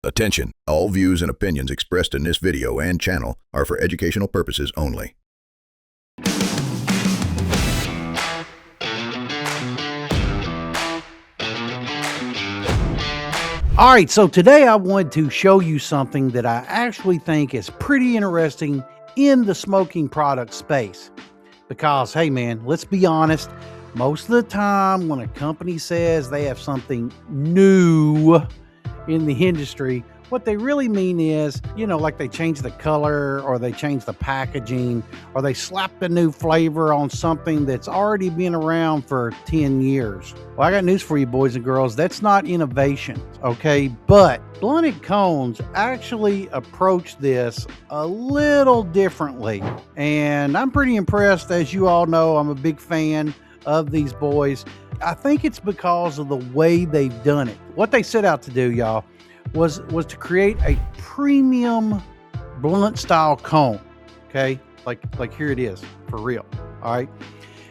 Attention, all views and opinions expressed in this video and channel are for educational purposes only. All right, so today I wanted to show you something that I actually think is pretty interesting in the smoking product space. Because, hey man, let's be honest, most of the time when a company says they have something new in the industry, what they really mean is, like they change the color or they change the packaging or they slap the new flavor on something that's already been around for 10 years. Well, I got news for you, boys and girls. That's not innovation, okay? But blunted cones actually approach this a little differently. And I'm pretty impressed. As you all know, I'm a big fan of these boys. I think it's because of the way they've done it. What they set out to do, y'all, was to create a premium blunt style cone. Okay, like here it is for real. All right,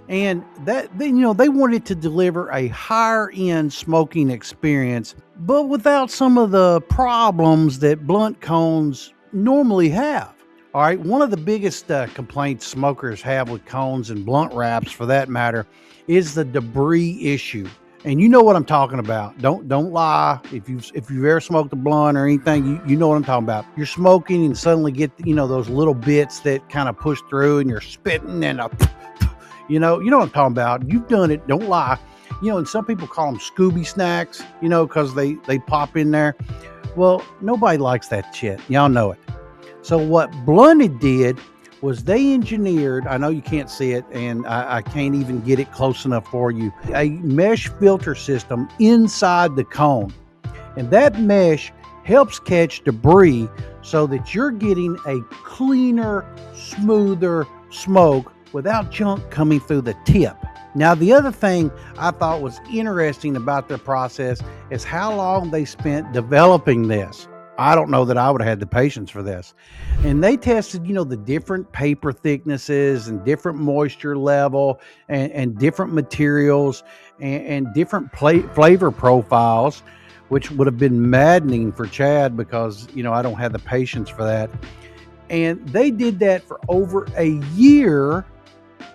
and that they wanted to deliver a higher end smoking experience, but without some of the problems that blunt cones normally have. All right, one of the biggest complaints smokers have with cones and blunt wraps, for that matter, is the debris issue. And you know what I'm talking about. Don't lie. If you've ever smoked a blunt or anything, you know what I'm talking about. You're smoking and suddenly get those little bits that kind of push through, and you're spitting and you know what I'm talking about. You've done it. Don't lie. And some people call them Scooby snacks, because they pop in there. Well, nobody likes that shit. Y'all know it. So what Blunted did was they engineered, I know you can't see it and I can't even get it close enough for you, a mesh filter system inside the cone. And that mesh helps catch debris so that you're getting a cleaner, smoother smoke without junk coming through the tip. Now, the other thing I thought was interesting about their process is how long they spent developing this. I don't know that I would have had the patience for this. And they tested, the different paper thicknesses and different moisture level and different materials and different flavor profiles, which would have been maddening for Chad because, I don't have the patience for that. And they did that for over a year,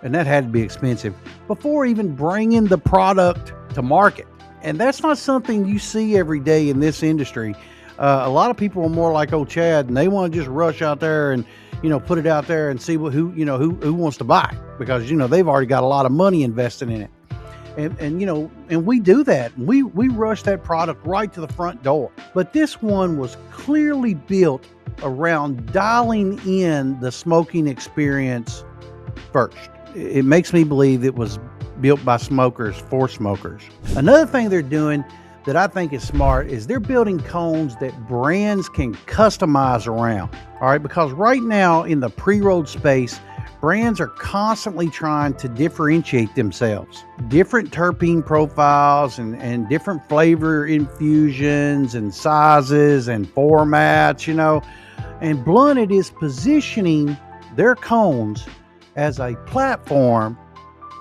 and that had to be expensive, before even bringing the product to market. And that's not something you see every day in this industry. A lot of people are more like old Chad, and they want to just rush out there and, put it out there and see who wants to buy, because, they've already got a lot of money invested in it. And we do that. We rush that product right to the front door. But this one was clearly built around dialing in the smoking experience first. It makes me believe it was built by smokers for smokers. Another thing they're doing that I think is smart is they're building cones that brands can customize around. All right, because right now in the pre-rolled space, brands are constantly trying to differentiate themselves. Different terpene profiles and different flavor infusions and sizes and formats, And Blunted is positioning their cones as a platform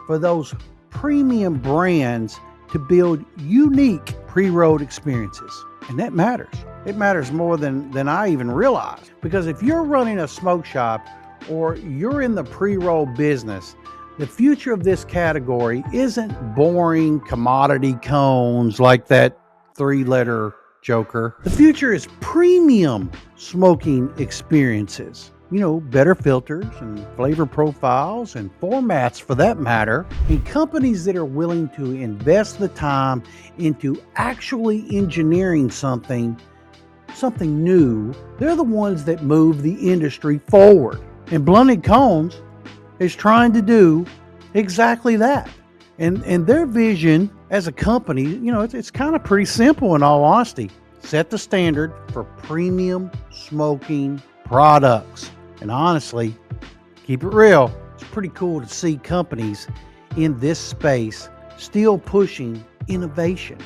for those premium brands to build unique pre-rolled experiences. And that matters. It matters more than I even realized. Because if you're running a smoke shop or you're in the pre-roll business, the future of this category isn't boring commodity cones like that 3-letter joker. The future is premium smoking experiences. Better filters and flavor profiles and formats, for that matter, and companies that are willing to invest the time into actually engineering something new. They're the ones that move the industry forward. And Blunted Cones is trying to do exactly that. And their vision as a company, it's kind of pretty simple in all honesty. Set the standard for premium smoking products. And honestly, keep it real, it's pretty cool to see companies in this space still pushing innovation.